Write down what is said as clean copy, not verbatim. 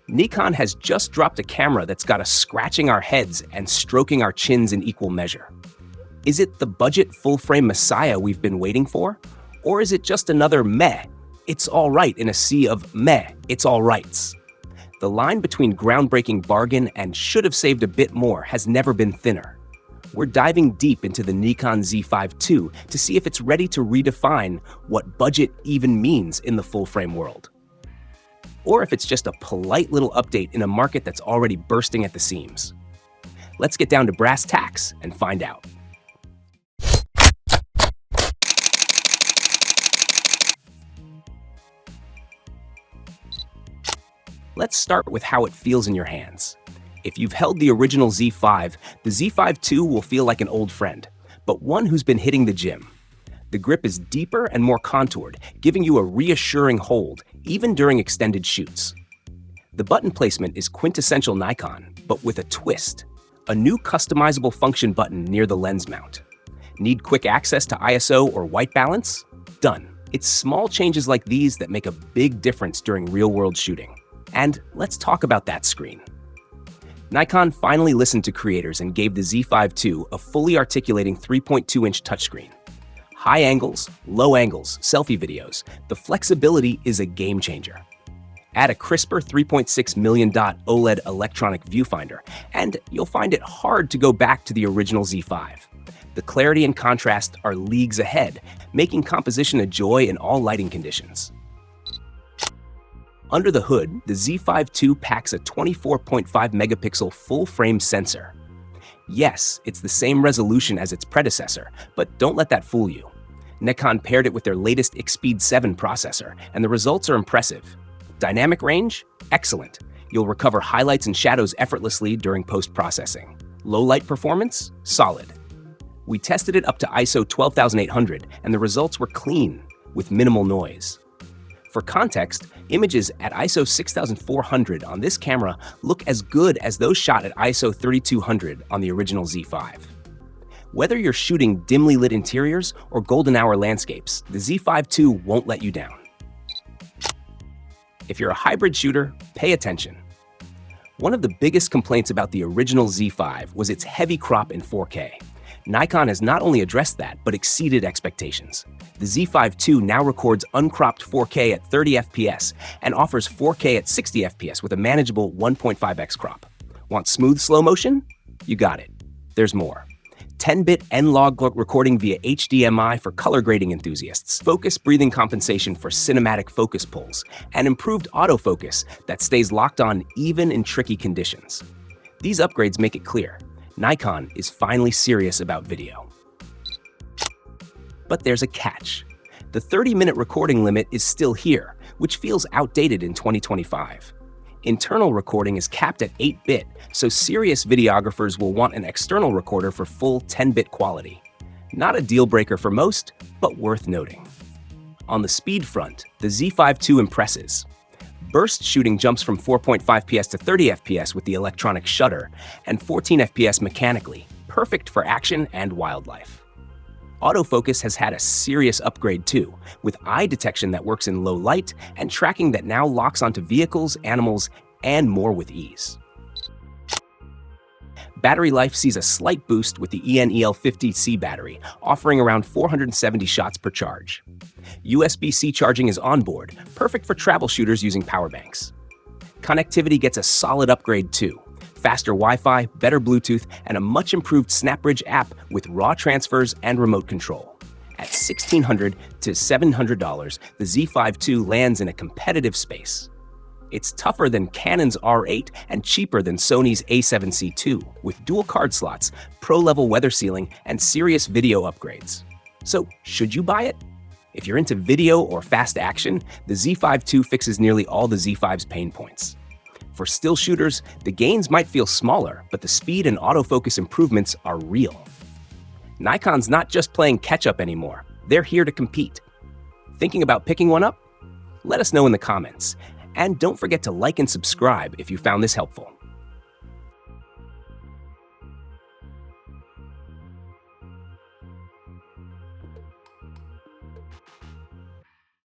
Nikon has just dropped a camera that's got us scratching our heads and stroking our chins in equal measure. Is it the budget full-frame messiah we've been waiting for? Or is it just another meh, it's all right in a sea of meh, it's all rights? The line between groundbreaking bargain and should have saved a bit more has never been thinner. We're diving deep into the Nikon Z5 II to see if it's ready to redefine what budget even means in the full-frame world. Or if it's just a polite little update in a market that's already bursting at the seams. Let's get down to brass tacks and find out. Let's start with how it feels in your hands. If you've held the original Z5, the Z5 II will feel like an old friend, but one who's been hitting the gym. The grip is deeper and more contoured, giving you a reassuring hold, even during extended shoots. The button placement is quintessential Nikon, but with a twist. A new customizable function button near the lens mount. Need quick access to ISO or white balance? Done. It's small changes like these that make a big difference during real-world shooting. And let's talk about that screen. Nikon finally listened to creators and gave the Z5 II a fully articulating 3.2-inch touchscreen. High angles, low angles, selfie videos, the flexibility is a game changer. Add a crisper 3.6 million dot OLED electronic viewfinder, and you'll find it hard to go back to the original Z5. The clarity and contrast are leagues ahead, making composition a joy in all lighting conditions. Under the hood, the Z5 II packs a 24.5 megapixel full-frame sensor. Yes, it's the same resolution as its predecessor, but don't let that fool you. Nikon paired it with their latest EXPEED 7 processor, and the results are impressive. Dynamic range? Excellent. You'll recover highlights and shadows effortlessly during post-processing. Low light performance? Solid. We tested it up to ISO 12800, and the results were clean, with minimal noise. For context, images at ISO 6400 on this camera look as good as those shot at ISO 3200 on the original Z5. Whether you're shooting dimly lit interiors or golden hour landscapes, the Z5 II won't let you down. If you're a hybrid shooter, pay attention. One of the biggest complaints about the original Z5 was its heavy crop in 4K. Nikon has not only addressed that, but exceeded expectations. The Z5 II now records uncropped 4K at 30 FPS and offers 4K at 60 FPS with a manageable 1.5x crop. Want smooth slow motion? You got it. There's more. 10-bit N-Log recording via HDMI for color grading enthusiasts, focus breathing compensation for cinematic focus pulls, and improved autofocus that stays locked on even in tricky conditions. These upgrades make it clear. Nikon is finally serious about video. But there's a catch. The 30-minute recording limit is still here, which feels outdated in 2025. Internal recording is capped at 8-bit, so serious videographers will want an external recorder for full 10-bit quality. Not a deal breaker for most, but worth noting. On the speed front, the Z5 II impresses. Burst shooting jumps from 4.5 fps to 30 fps with the electronic shutter, and 14 fps mechanically, perfect for action and wildlife. Autofocus has had a serious upgrade too, with eye detection that works in low light and tracking that now locks onto vehicles, animals, and more with ease. Battery life sees a slight boost with the ENEL50C battery, offering around 470 shots per charge. USB-C charging is on board, perfect for travel shooters using power banks. Connectivity gets a solid upgrade too. Faster Wi-Fi, better Bluetooth, and a much improved SnapBridge app with RAW transfers and remote control. At $1,600 to $700, the Z5 II lands in a competitive space. It's tougher than Canon's R8 and cheaper than Sony's A7C II, with dual card slots, pro-level weather sealing, and serious video upgrades. So, should you buy it? If you're into video or fast action, the Z5 II fixes nearly all the Z5's pain points. For still shooters, the gains might feel smaller, but the speed and autofocus improvements are real. Nikon's not just playing catch-up anymore. They're here to compete. Thinking about picking one up? Let us know in the comments. And don't forget to like and subscribe if you found this helpful.